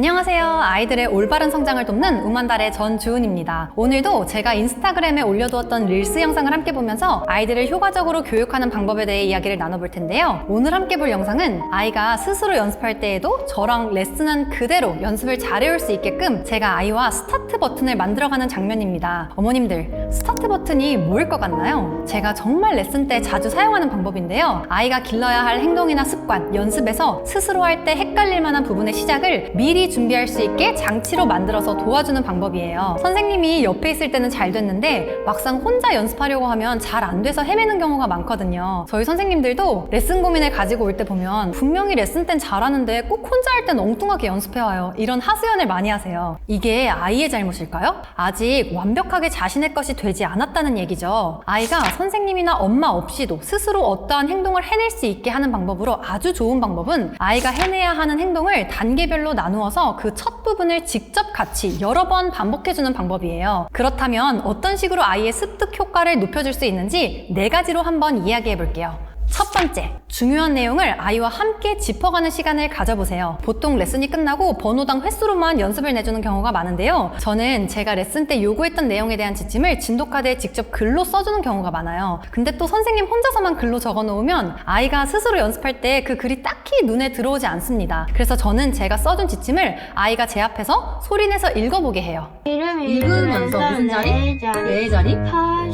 안녕하세요. 아이들의 올바른 성장을 돕는 우만달의 전주은입니다. 오늘도 제가 인스타그램에 올려두었던 릴스 영상을 함께 보면서 아이들을 효과적으로 교육하는 방법에 대해 이야기를 나눠볼 텐데요. 오늘 함께 볼 영상은 아이가 스스로 연습할 때에도 저랑 레슨한 그대로 연습을 잘해올 수 있게끔 제가 아이와 스타트 버튼을 만들어가는 장면입니다. 어머님들, 스타트 버튼이 뭐일 것 같나요? 제가 정말 레슨 때 자주 사용하는 방법인데요. 아이가 길러야 할 행동이나 습관, 연습에서 스스로 할 때 헷갈릴 만한 부분의 시작을 미리 준비할 수 있게 장치로 만들어서 도와주는 방법이에요. 선생님이 옆에 있을 때는 잘 됐는데 막상 혼자 연습하려고 하면 잘 안 돼서 헤매는 경우가 많거든요. 저희 선생님들도 레슨 고민을 가지고 올 때 보면 분명히 레슨 땐 잘하는데 꼭 혼자 할 땐 엉뚱하게 연습해와요. 이런 하소연을 많이 하세요. 이게 아이의 잘못일까요? 아직 완벽하게 자신의 것이 되지 않았다는 얘기죠. 아이가 선생님이나 엄마 없이도 스스로 어떠한 행동을 해낼 수 있게 하는 방법으로 아주 좋은 방법은 아이가 해내야 하는 행동을 단계별로 나누어서 그 첫 부분을 직접 같이 여러 번 반복해주는 방법이에요. 그렇다면 어떤 식으로 아이의 습득 효과를 높여줄 수 있는지 4가지로 한번 이야기해 볼게요. 첫 번째, 중요한 내용을 아이와 함께 짚어가는 시간을 가져보세요. 보통 레슨이 끝나고 번호당 횟수로만 연습을 내주는 경우가 많은데요. 저는 제가 레슨 때 요구했던 내용에 대한 지침을 진도카드에 직접 글로 써주는 경우가 많아요. 근데 또 선생님 혼자서만 글로 적어놓으면 아이가 스스로 연습할 때 그 글이 딱히 눈에 들어오지 않습니다. 그래서 저는 제가 써준 지침을 아이가 제 앞에서 소리내서 읽어보게 해요. 읽으면서 무슨 자리? 네 자리?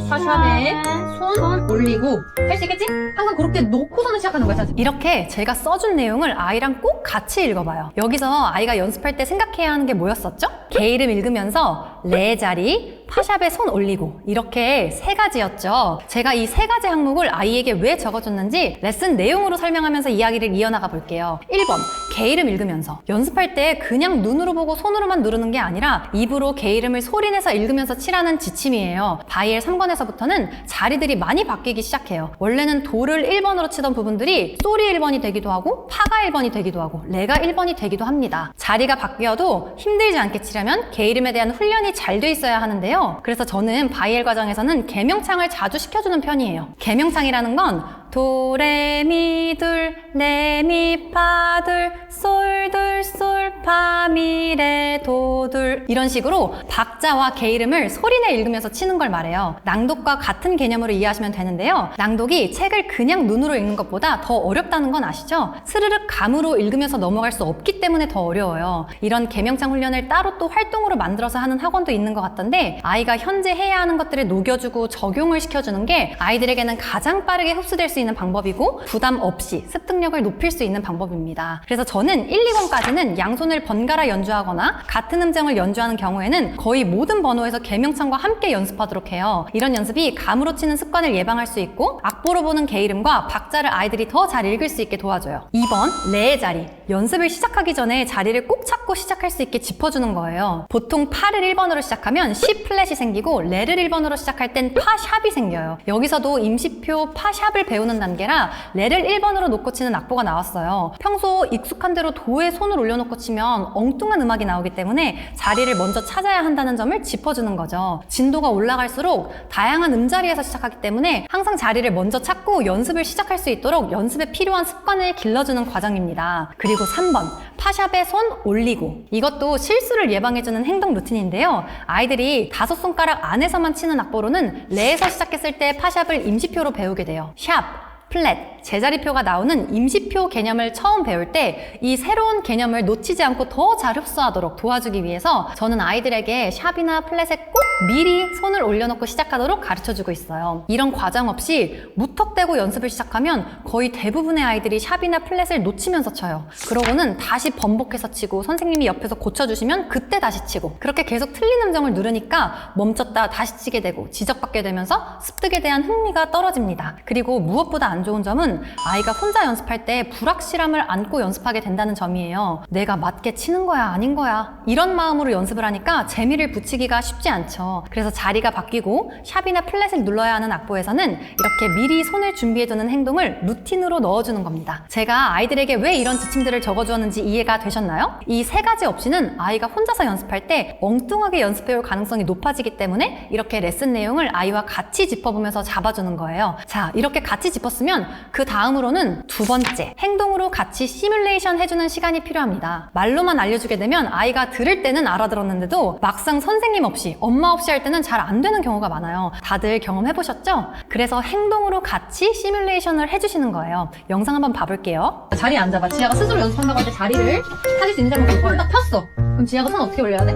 파샵에 손 올리고 할 수 있겠지? 항상 그렇게 놓고서는 시작하는 거야. 이렇게 제가 써준 내용을 아이랑 꼭 같이 읽어봐요. 여기서 아이가 연습할 때 생각해야 하는 게 뭐였었죠? 개 이름 읽으면서 레 자리, 파샵에 손 올리고 이렇게 3가지였죠. 제가 이 3가지 항목을 아이에게 왜 적어줬는지 레슨 내용으로 설명하면서 이야기를 이어나가 볼게요. 1번, 개 이름 읽으면서 연습할 때 그냥 눈으로 보고 손으로만 누르는 게 아니라 입으로 개 이름을 소리내서 읽으면서 치라는 지침이에요. 바이엘 3권에서부터는 자리들이 많이 바뀌기 시작해요. 원래는 도를 1번으로 치던 부분들이 소리 1번이 되기도 하고 파가 1번이 되기도 하고 레가 1번이 되기도 합니다. 자리가 바뀌어도 힘들지 않게 치려면 개 이름에 대한 훈련이 잘 돼 있어야 하는데요. 그래서 저는 바이엘 과정에서는 개명창을 자주 시켜주는 편이에요. 개명창이라는 건 도, 레, 미, 둘, 레, 미, 파, 둘, 솔, 둘, 솔, 파, 미, 레, 도, 둘 이런 식으로 박자와 개 이름을 소리내 읽으면서 치는 걸 말해요. 낭독과 같은 개념으로 이해하시면 되는데요. 낭독이 책을 그냥 눈으로 읽는 것보다 더 어렵다는 건 아시죠? 스르륵 감으로 읽으면서 넘어갈 수 없기 때문에 더 어려워요. 이런 개명창 훈련을 따로 또 활동으로 만들어서 하는 학원도 있는 것 같던데 아이가 현재 해야 하는 것들을 녹여주고 적용을 시켜주는 게 아이들에게는 가장 빠르게 흡수될 수 있는 방법이고 부담 없이 습득력을 높일 수 있는 방법입니다. 그래서 저는 1, 2권까지는 양손을 번갈아 연주하거나 같은 음정을 연주하는 경우에는 거의 모든 번호에서 개명창과 함께 연습하도록 해요. 이런 연습이 감으로 치는 습관을 예방할 수 있고 악보로 보는 개 이름과 박자를 아이들이 더 잘 읽을 수 있게 도와줘요. 2번, 레의 자리. 연습을 시작하기 전에 자리를 꼭 찾고 시작할 수 있게 짚어주는 거예요. 보통 파를 1번으로 시작하면 C 플랫이 생기고 레를 1번으로 시작할 땐 파 샵이 생겨요. 여기서도 임시표 파 샵을 배우는 단계라 레를 1번으로 놓고 치는 악보가 나왔어요. 평소 익숙한 대로 도에 손을 올려놓고 치면 엉뚱한 음악이 나오기 때문에 자리를 먼저 찾아야 한다는 점을 짚어주는 거죠. 진도가 올라갈수록 다양한 음자리에서 시작하기 때문에 항상 자리를 먼저 찾고 연습을 시작할 수 있도록 연습에 필요한 습관을 길러주는 과정입니다. 그리고 3번, 파샵에 손 올리고. 이것도 실수를 예방해주는 행동 루틴인데요. 아이들이 5손가락 안에서만 치는 악보로는 레에서 시작했을 때 파샵을 임시표로 배우게 돼요. 샵, 플랫, 제자리표가 나오는 임시표 개념을 처음 배울 때 이 새로운 개념을 놓치지 않고 더 잘 흡수하도록 도와주기 위해서 저는 아이들에게 샵이나 플랫에 꼭 미리 손을 올려놓고 시작하도록 가르쳐주고 있어요. 이런 과정 없이 무턱대고 연습을 시작하면 거의 대부분의 아이들이 샵이나 플랫을 놓치면서 쳐요. 그러고는 다시 번복해서 치고 선생님이 옆에서 고쳐주시면 그때 다시 치고 그렇게 계속 틀린 음정을 누르니까 멈췄다 다시 치게 되고 지적받게 되면서 습득에 대한 흥미가 떨어집니다. 그리고 무엇보다 안 좋은 점은 아이가 혼자 연습할 때 불확실함을 안고 연습하게 된다는 점이에요. 내가 맞게 치는 거야 아닌 거야 이런 마음으로 연습을 하니까 재미를 붙이기가 쉽지 않죠. 그래서 자리가 바뀌고 샵이나 플랫을 눌러야 하는 악보에서는 이렇게 미리 손을 준비해두는 행동을 루틴으로 넣어주는 겁니다. 제가 아이들에게 왜 이런 지침들을 적어주었는지 이해가 되셨나요? 이 3가지 없이는 아이가 혼자서 연습할 때 엉뚱하게 연습해올 가능성이 높아지기 때문에 이렇게 레슨 내용을 아이와 같이 짚어보면서 잡아주는 거예요. 자, 이렇게 같이 짚었으면 그 그 다음으로는 두 번째, 행동으로 같이 시뮬레이션 해주는 시간이 필요합니다. 말로만 알려주게 되면 아이가 들을 때는 알아들었는데도 막상 선생님 없이, 엄마 없이 할 때는 잘 안 되는 경우가 많아요. 다들 경험해보셨죠? 그래서 행동으로 같이 시뮬레이션을 해주시는 거예요. 영상 한번 봐볼게요. 자리에 앉아봐. 지아가 스스로 연습한다고 할 때 자리를 찾을 수 있는지 한번 볼 거야. 딱 폈어. 그럼 지아가 손 어떻게 올려야 돼?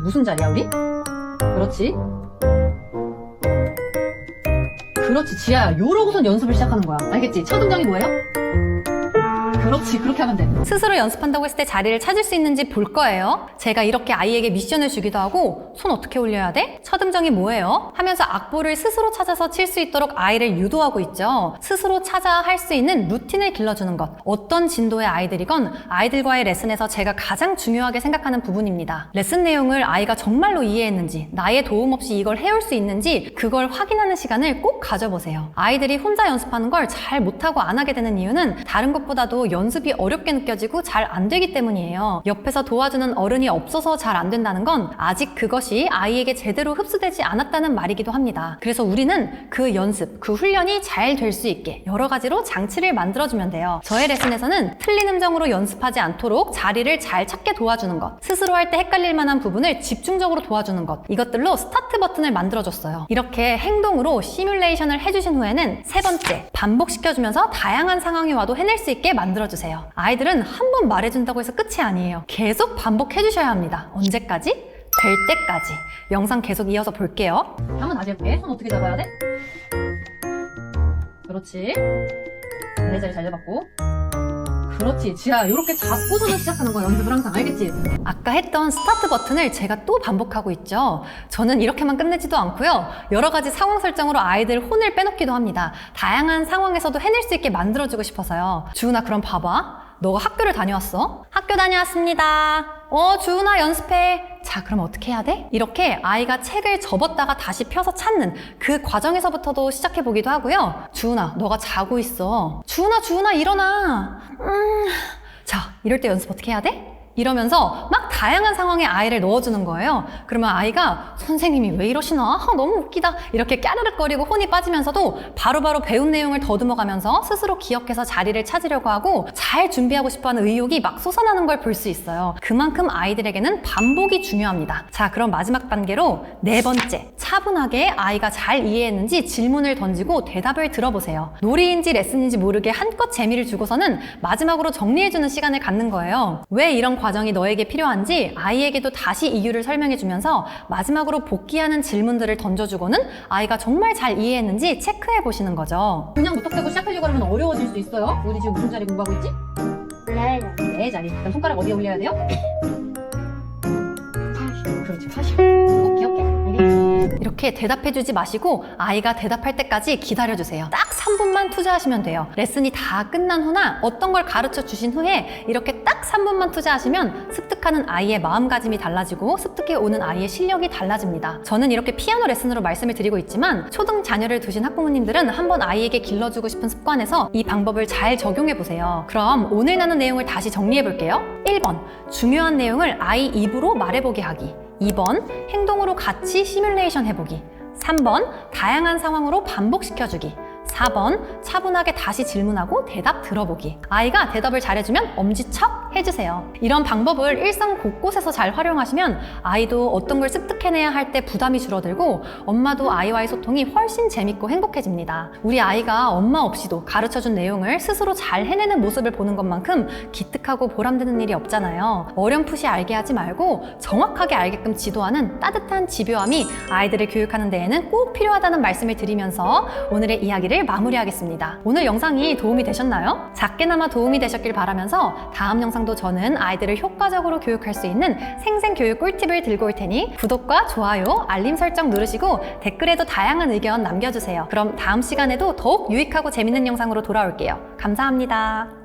무슨 자리야, 우리? 그렇지. 그렇지, 지아야. 요러고선 연습을 시작하는 거야. 알겠지? 첫 음정이 뭐예요? 그렇지, 그렇게 하면 돼. 스스로 연습한다고 했을 때 자리를 찾을 수 있는지 볼 거예요. 제가 이렇게 아이에게 미션을 주기도 하고, 손 어떻게 올려야 돼? 첫 음정이 뭐예요? 하면서 악보를 스스로 찾아서 칠 수 있도록 아이를 유도하고 있죠. 스스로 찾아 할 수 있는 루틴을 길러주는 것. 어떤 진도의 아이들이건 아이들과의 레슨에서 제가 가장 중요하게 생각하는 부분입니다. 레슨 내용을 아이가 정말로 이해했는지, 나의 도움 없이 이걸 해올 수 있는지 그걸 확인하는 시간을 꼭 가져보세요. 아이들이 혼자 연습하는 걸 잘 못하고 안 하게 되는 이유는 다른 것보다도 연습이 어렵게 느껴지고 잘 안 되기 때문이에요. 옆에서 도와주는 어른이 없어서 잘 안 된다는 건 아직 그것이 아이에게 제대로 흡수되지 않았다는 말이기도 합니다. 그래서 우리는 그 연습, 그 훈련이 잘 될 수 있게 여러 가지로 장치를 만들어주면 돼요. 저의 레슨에서는 틀린 음정으로 연습하지 않도록 자리를 잘 찾게 도와주는 것, 스스로 할 때 헷갈릴 만한 부분을 집중적으로 도와주는 것, 이것들로 스타트 버튼을 만들어줬어요. 이렇게 행동으로 시뮬레이션을 해주신 후에는 세 번째, 반복시켜주면서 다양한 상황이 와도 해낼 수 있게 만들어주세요. 아이들은 한 번 말해준다고 해서 끝이 아니에요. 계속 반복해주셔야 합니다. 언제까지? 될 때까지. 영상 계속 이어서 볼게요. 한번 다시 해볼게. 손 어떻게 잡아야 돼? 그렇지. 내 자리 잘 잡았고. 그렇지. 지아, 이렇게 잡고서는 시작하는 거야. 연습을 항상. 알겠지? 아까 했던 스타트 버튼을 제가 또 반복하고 있죠. 저는 이렇게만 끝내지도 않고요. 여러 가지 상황 설정으로 아이들 혼을 빼놓기도 합니다. 다양한 상황에서도 해낼 수 있게 만들어주고 싶어서요. 주은아, 그럼 봐봐. 너가 학교를 다녀왔어? 학교 다녀왔습니다. 주은아 연습해. 자, 그럼 어떻게 해야 돼? 이렇게 아이가 책을 접었다가 다시 펴서 찾는 그 과정에서부터도 시작해보기도 하고요. 주은아, 너가 자고 있어. 주은아, 일어나. 자, 이럴 때 연습 어떻게 해야 돼? 이러면서 막 다양한 상황에 아이를 넣어주는 거예요. 그러면 아이가 선생님이 왜 이러시나? 너무 웃기다. 이렇게 까르륵거리고 혼이 빠지면서도 바로바로 배운 내용을 더듬어가면서 스스로 기억해서 자리를 찾으려고 하고 잘 준비하고 싶어하는 의욕이 막 솟아나는 걸 볼 수 있어요. 그만큼 아이들에게는 반복이 중요합니다. 자, 그럼 마지막 단계로 네 번째, 차분하게 아이가 잘 이해했는지 질문을 던지고 대답을 들어보세요. 놀이인지 레슨인지 모르게 한껏 재미를 주고서는 마지막으로 정리해주는 시간을 갖는 거예요. 왜 이런 과정이 너에게 필요한지 아이에게도 다시 이유를 설명해주면서 마지막으로 복귀하는 질문들을 던져주고는 아이가 정말 잘 이해했는지 체크해 보시는 거죠. 그냥 무턱대고 시작하려고 하면 어려워질 수 있어요. 우리 지금 무슨 자리 공부하고 있지? 네 자리. 그럼 손가락 어디에 올려야 돼요? 그렇지, 40. 꼭 기억해. 알겠지? 이렇게 대답해주지 마시고 아이가 대답할 때까지 기다려주세요. 딱 3분만 투자하시면 돼요. 레슨이 다 끝난 후나 어떤 걸 가르쳐 주신 후에 이렇게 딱 3분만 투자하시면 습득하는 아이의 마음가짐이 달라지고 습득해 오는 아이의 실력이 달라집니다. 저는 이렇게 피아노 레슨으로 말씀을 드리고 있지만 초등 자녀를 두신 학부모님들은 한번 아이에게 길러주고 싶은 습관에서 이 방법을 잘 적용해 보세요. 그럼 오늘 나눈 내용을 다시 정리해 볼게요. 1번, 중요한 내용을 아이 입으로 말해보게 하기. 2번, 행동으로 같이 시뮬레이션 해보기. 3번, 다양한 상황으로 반복시켜주기. 4번, 차분하게 다시 질문하고 대답 들어보기. 아이가 대답을 잘해주면 엄지척 해주세요. 이런 방법을 일상 곳곳에서 잘 활용하시면 아이도 어떤 걸 습득해내야 할 때 부담이 줄어들고 엄마도 아이와의 소통이 훨씬 재밌고 행복해집니다. 우리 아이가 엄마 없이도 가르쳐준 내용을 스스로 잘 해내는 모습을 보는 것만큼 기특하고 보람되는 일이 없잖아요. 어렴풋이 알게 하지 말고 정확하게 알게끔 지도하는 따뜻한 집요함이 아이들을 교육하는 데에는 꼭 필요하다는 말씀을 드리면서 오늘의 이야기를 마무리하겠습니다. 오늘 영상이 도움이 되셨나요? 작게나마 도움이 되셨길 바라면서 다음 영상도 저는 아이들을 효과적으로 교육할 수 있는 생생교육 꿀팁을 들고 올 테니 구독과 좋아요, 알림 설정 누르시고 댓글에도 다양한 의견 남겨주세요. 그럼 다음 시간에도 더욱 유익하고 재밌는 영상으로 돌아올게요. 감사합니다.